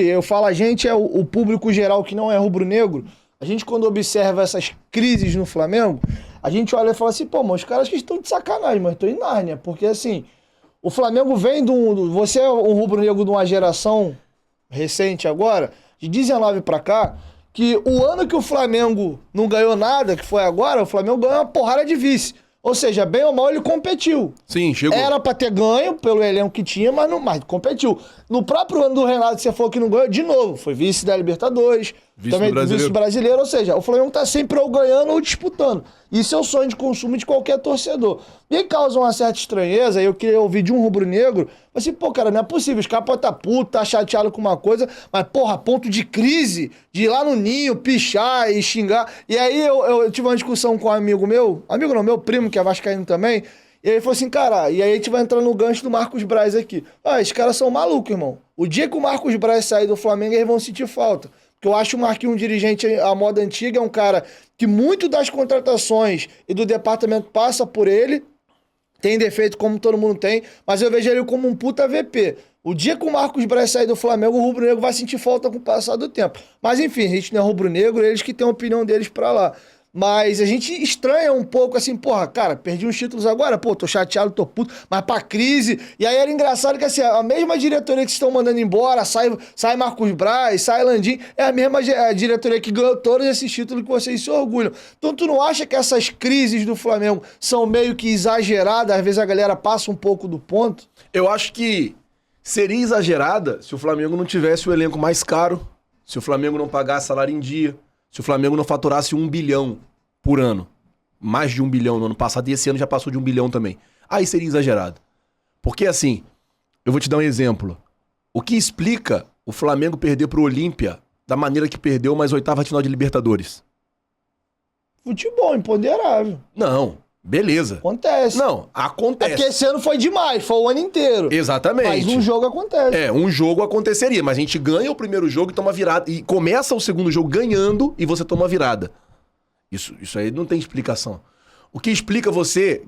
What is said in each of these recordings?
eu falo a gente, é o público geral que não é rubro-negro. A gente, quando observa essas crises no Flamengo, a gente olha e fala assim, pô, mas os caras que estão de sacanagem, mas estão em Nárnia. Porque, assim, o Flamengo vem você é um rubro-negro de uma geração recente agora, de 19 pra cá, que o ano que o Flamengo não ganhou nada, que foi agora, o Flamengo ganhou uma porrada de vice. Ou seja, bem ou mal, ele competiu. Sim, chegou. Era pra ter ganho pelo elenco que tinha, mas competiu. No próprio ano do Renato, você falou que não ganhou, de novo, foi vice da Libertadores, também vice brasileiro. Ou seja, o Flamengo tá sempre ou ganhando ou disputando. Isso é o sonho de consumo de qualquer torcedor. E aí causa uma certa estranheza, eu queria ouvir de um rubro-negro, assim, pô, cara, não é possível, os caras podem estar puto, tá chateado com uma coisa, mas, porra, ponto de crise, de ir lá no ninho, pichar e xingar. E aí eu tive uma discussão com um amigo meu primo, que é vascaíno também, e ele falou assim, cara, e aí a gente vai entrar no gancho do Marcos Braz aqui. Ah, esses caras são malucos, irmão. O dia que o Marcos Braz sair do Flamengo, eles vão sentir falta. Porque eu acho o Marquinhos um dirigente à moda antiga, é um cara que muito das contratações e do departamento passa por ele, tem defeito como todo mundo tem, mas eu vejo ele como um puta VP. O dia que o Marcos Braz sair do Flamengo, o rubro-negro vai sentir falta com o passar do tempo. Mas enfim, a gente não é rubro-negro, eles que têm a opinião deles pra lá. Mas a gente estranha um pouco assim, porra, cara, perdi uns títulos agora, pô, tô chateado, tô puto, mas pra crise. E aí era engraçado que assim, a mesma diretoria que vocês estão mandando embora, sai Marcos Braz, sai Landim, é a mesma diretoria que ganhou todos esses títulos que vocês se orgulham. Então tu não acha que essas crises do Flamengo são meio que exageradas, às vezes a galera passa um pouco do ponto? Eu acho que seria exagerada se o Flamengo não tivesse o elenco mais caro, se o Flamengo não pagasse salário em dia, se o Flamengo não faturasse 1 bilhão por ano, mais de 1 bilhão no ano passado, e esse ano já passou de 1 bilhão também, aí seria exagerado. Porque assim, eu vou te dar um exemplo. O que explica o Flamengo perder pro Olímpia da maneira que perdeu, mas oitava final de Libertadores? Futebol, imponderável. Não, beleza. Acontece. Não, acontece. É porque esse ano foi demais, foi o ano inteiro. Exatamente. Mas um jogo acontece. É, um jogo aconteceria, mas a gente ganha o primeiro jogo e toma virada. E começa o segundo jogo ganhando e você toma virada. Isso aí não tem explicação. O que explica você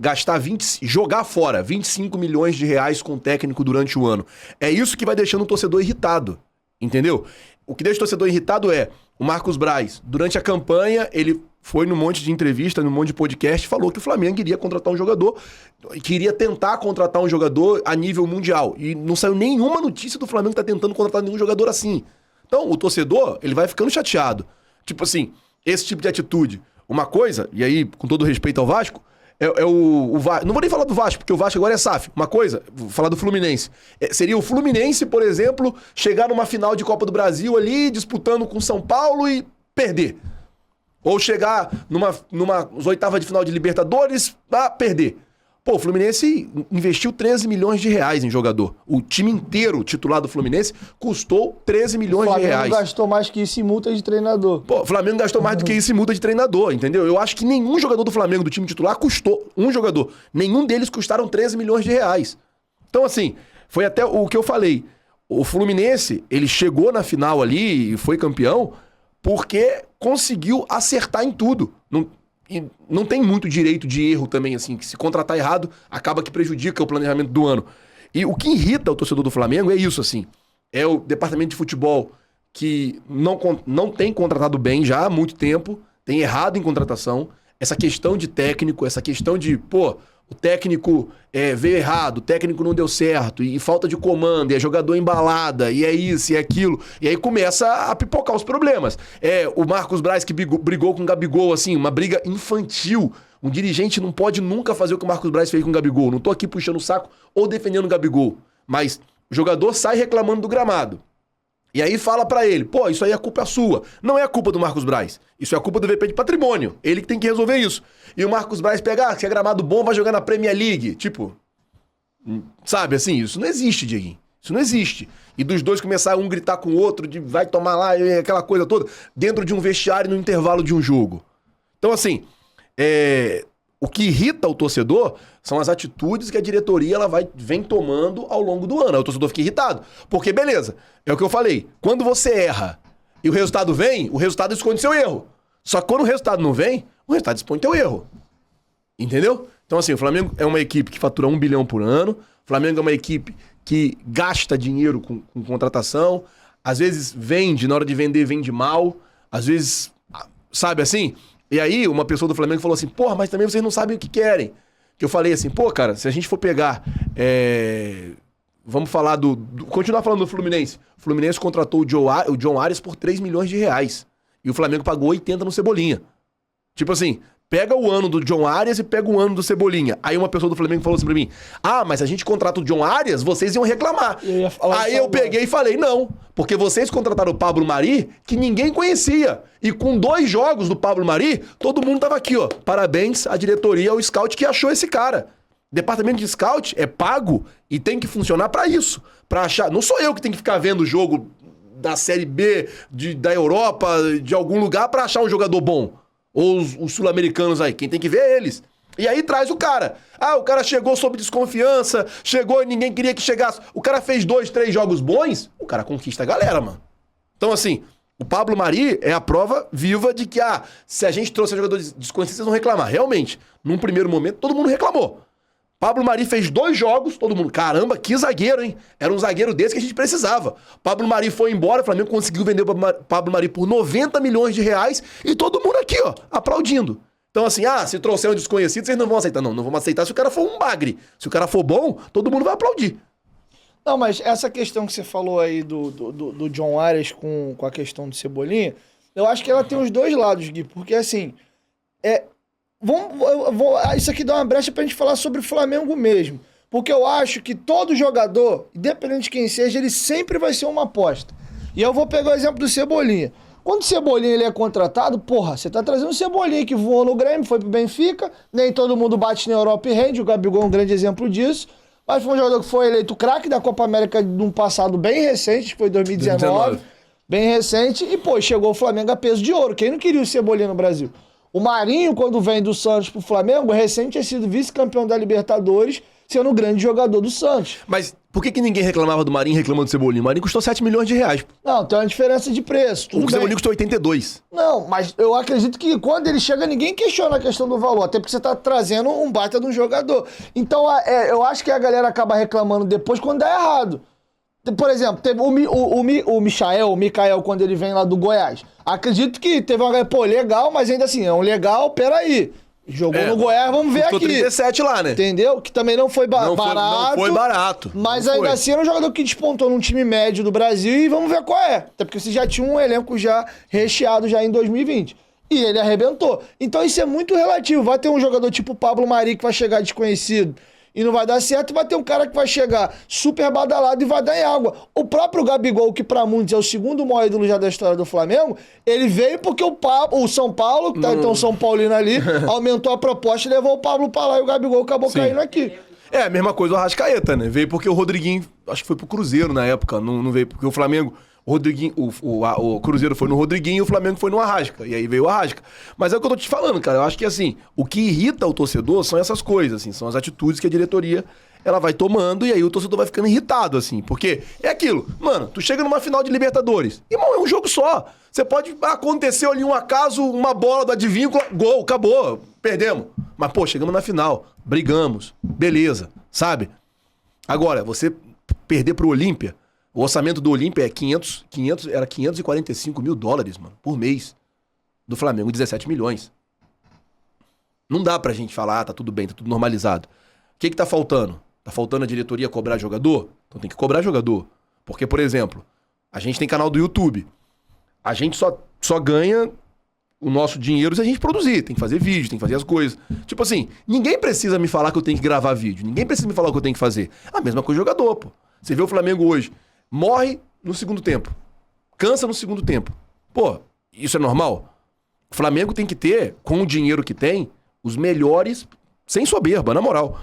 jogar fora 25 milhões de reais com o técnico durante o ano? É isso que vai deixando o torcedor irritado, entendeu? O que deixa o torcedor irritado é o Marcos Braz. Durante a campanha, ele foi num monte de entrevista, num monte de podcast, falou que o Flamengo iria contratar um jogador, queria tentar contratar um jogador a nível mundial. E não saiu nenhuma notícia do Flamengo tá tentando contratar nenhum jogador assim. Então, o torcedor, ele vai ficando chateado. Tipo assim, esse tipo de atitude. Uma coisa, e aí, com todo respeito ao Vasco, o Vasco. Não vou nem falar do Vasco, porque o Vasco agora é SAF. Uma coisa, vou falar do Fluminense. Seria o Fluminense, por exemplo, chegar numa final de Copa do Brasil ali, disputando com São Paulo e perder. Ou chegar numa oitava de final de Libertadores, perder. Pô, o Fluminense investiu 13 milhões de reais em jogador. O time inteiro titular do Fluminense custou 13 milhões de reais. O Flamengo gastou mais que isso em multa de treinador. Pô, o Flamengo gastou mais do que isso em multa de treinador, entendeu? Eu acho que nenhum jogador do Flamengo, do time titular, custou. Um jogador. Nenhum deles custaram 13 milhões de reais. Então, assim, foi até o que eu falei. O Fluminense, ele chegou na final ali e foi campeão porque conseguiu acertar em tudo. Não tem muito direito de erro também, assim, que se contratar errado, acaba que prejudica o planejamento do ano. E o que irrita o torcedor do Flamengo é isso, assim, é o departamento de futebol que não tem contratado bem já há muito tempo, tem errado em contratação, essa questão de técnico, essa questão de, pô, o técnico veio errado, o técnico não deu certo, e falta de comando, e é jogador embalada, e é isso, e é aquilo. E aí começa a pipocar os problemas. O Marcos Braz que brigou com o Gabigol, assim, uma briga infantil. Um dirigente não pode nunca fazer o que o Marcos Braz fez com o Gabigol. Não tô aqui puxando o saco ou defendendo o Gabigol. Mas o jogador sai reclamando do gramado. E aí fala pra ele, pô, isso aí é culpa sua. Não é a culpa do Marcos Braz. Isso é a culpa do VP de patrimônio. Ele que tem que resolver isso. E o Marcos Braz pega, se é gramado bom, vai jogar na Premier League. Tipo, sabe assim, isso não existe, Dieguinho. Isso não existe. E dos dois começar um gritar com o outro, de vai tomar lá, aquela coisa toda, dentro de um vestiário no intervalo de um jogo. Então assim, o que irrita o torcedor são as atitudes que a diretoria vem tomando ao longo do ano. Aí o torcedor fica irritado. Porque, beleza, é o que eu falei. Quando você erra e o resultado vem, o resultado esconde seu erro. Só que quando o resultado não vem, o resultado expõe teu erro. Entendeu? Então, assim, o Flamengo é uma equipe que fatura 1 bilhão por ano. O Flamengo é uma equipe que gasta dinheiro com contratação. às vezes vende, na hora de vender, vende mal, às vezes, sabe assim? E aí uma pessoa do Flamengo falou assim, porra, mas também vocês não sabem o que querem. Que eu falei assim, pô, cara, se a gente for pegar... Vamos falar continuar falando do Fluminense. O Fluminense contratou o John Arias por 3 milhões de reais. E o Flamengo pagou 80 no Cebolinha. Tipo assim, pega o ano do John Arias e pega o ano do Cebolinha. Aí uma pessoa do Flamengo falou assim pra mim, mas se a gente contrata o John Arias, vocês iam reclamar. Aí eu peguei e falei, não, porque vocês contrataram o Pablo Mari, que ninguém conhecia. E com 2 jogos do Pablo Mari, todo mundo tava aqui, ó. Parabéns à diretoria, ao scout que achou esse cara. Departamento de scout é pago e tem que funcionar pra isso. Pra achar. Não sou eu que tenho que ficar vendo o jogo da Série B, da Europa, de algum lugar pra achar um jogador bom. Ou os sul-americanos aí. Quem tem que ver é eles. E aí traz o cara. O cara chegou sob desconfiança, chegou e ninguém queria que chegasse. O cara fez 2, 3 jogos bons, o cara conquista a galera, mano. Então, assim, o Pablo Mari é a prova viva de que, se a gente trouxe jogadores desconhecidos, vocês vão reclamar. Realmente, num primeiro momento, todo mundo reclamou. Pablo Mari fez 2 jogos, todo mundo, caramba, que zagueiro, hein? Era um zagueiro desse que a gente precisava. Pablo Mari foi embora, o Flamengo conseguiu vender o Pablo Mari por 90 milhões de reais e todo mundo aqui, ó, aplaudindo. Então assim, se trouxer um desconhecido, vocês não vão aceitar. Não vamos aceitar se o cara for um bagre. Se o cara for bom, todo mundo vai aplaudir. Não, mas essa questão que você falou aí do John Arias com a questão do Cebolinha, eu acho que ela tem os 2 lados, Gui, porque assim, isso aqui dá uma brecha pra gente falar sobre o Flamengo mesmo. Porque eu acho que todo jogador, independente de quem seja, ele sempre vai ser uma aposta. E eu vou pegar o exemplo do Cebolinha. Quando o Cebolinha ele é contratado, porra, você tá trazendo o Cebolinha que voou no Grêmio, foi pro Benfica, nem todo mundo bate na Europa e rende, o Gabigol é um grande exemplo disso. Mas foi um jogador que foi eleito craque da Copa América de um passado bem recente, que foi 2019. Bem recente, e pô, chegou o Flamengo a peso de ouro. Quem não queria o Cebolinha no Brasil? O Marinho, quando vem do Santos pro Flamengo, recente tinha sido vice-campeão da Libertadores, sendo um grande jogador do Santos. Mas por que ninguém reclamava do Marinho reclamando do Cebolinha? O Marinho custou 7 milhões de reais. Não, tem uma diferença de preço. O Cebolinha custou 82. Não, mas eu acredito que quando ele chega, ninguém questiona a questão do valor, até porque você tá trazendo um baita de um jogador. Então, eu acho que a galera acaba reclamando depois quando dá errado. Por exemplo, teve o Michael, quando ele vem lá do Goiás. Acredito que teve uma galera, pô, legal, mas ainda assim, é um legal, peraí. Jogou no Goiás, vamos ver aqui. 37 lá, né? Entendeu? Que também não foi barato. Não foi barato. Mas ainda assim era um jogador que despontou num time médio do Brasil e vamos ver qual é. Até porque você já tinha um elenco já recheado já em 2020. E ele arrebentou. Então isso é muito relativo. Vai ter um jogador tipo o Pablo Mari que vai chegar desconhecido e não vai dar certo, e vai ter um cara que vai chegar super badalado e vai dar em água. O próprio Gabigol, que pra muitos é o segundo maior ídolo já da história do Flamengo, ele veio porque o São Paulo, que tá então São Paulino ali, aumentou a proposta e levou o Pablo pra lá e o Gabigol acabou caindo aqui. É a mesma coisa o Arrascaeta, né? Veio porque o Rodriguinho, acho que foi pro Cruzeiro na época, não veio porque o Flamengo... O Rodriguinho, o Cruzeiro foi no Rodriguinho e o Flamengo foi no Arrasca. E aí veio o Arrasca. Mas é o que eu tô te falando, cara. Eu acho que, assim, o que irrita o torcedor são essas coisas, assim. São as atitudes que a diretoria, ela vai tomando e aí o torcedor vai ficando irritado, assim. Porque é aquilo. Mano, tu chega numa final de Libertadores. Irmão, é um jogo só. Você pode... Aconteceu ali um acaso, uma bola do adivinho, gol, acabou. Perdemos. Mas, pô, chegamos na final. Brigamos. Beleza. Sabe? Agora, você perder pro Olímpia... O orçamento do Olímpia era 545 mil dólares, mano, por mês. Do Flamengo, 17 milhões. Não dá pra gente falar, tá tudo bem, tá tudo normalizado. O que tá faltando? Tá faltando a diretoria cobrar jogador? Então tem que cobrar jogador. Porque, por exemplo, a gente tem canal do YouTube. A gente só ganha o nosso dinheiro se a gente produzir. Tem que fazer vídeo, tem que fazer as coisas. Tipo assim, ninguém precisa me falar que eu tenho que gravar vídeo. Ninguém precisa me falar o que eu tenho que fazer. A mesma coisa jogador, pô. Você vê o Flamengo hoje. Morre no segundo tempo. Cansa no segundo tempo. Pô, isso é normal? O Flamengo tem que ter, com o dinheiro que tem, os melhores, sem soberba, na moral,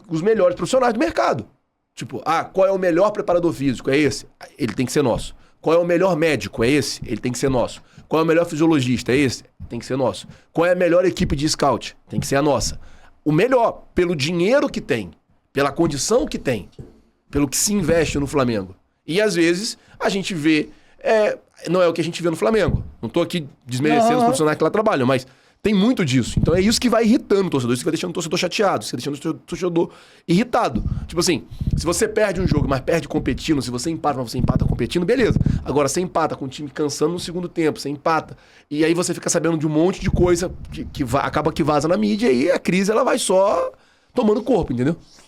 os melhores profissionais do mercado. Tipo, qual é o melhor preparador físico? É esse? Ele tem que ser nosso. Qual é o melhor médico? É esse? Ele tem que ser nosso. Qual é o melhor fisiologista? É esse? Tem que ser nosso. Qual é a melhor equipe de scout? Tem que ser a nossa. O melhor, pelo dinheiro que tem, pela condição que tem, pelo que se investe no Flamengo. E às vezes a gente vê... não é o que a gente vê no Flamengo. Não tô aqui desmerecendo os profissionais que lá trabalham, mas Tem muito disso. Então é isso que vai irritando o torcedor, isso que vai deixando o torcedor chateado, isso que vai deixando o torcedor irritado. Tipo assim, se você perde um jogo, mas perde competindo, se você empata, mas você empata competindo, beleza. Agora, você empata com o time cansando no segundo tempo, você empata. E aí você fica sabendo de um monte de coisa acaba que vaza na mídia e a crise ela vai só tomando corpo, entendeu?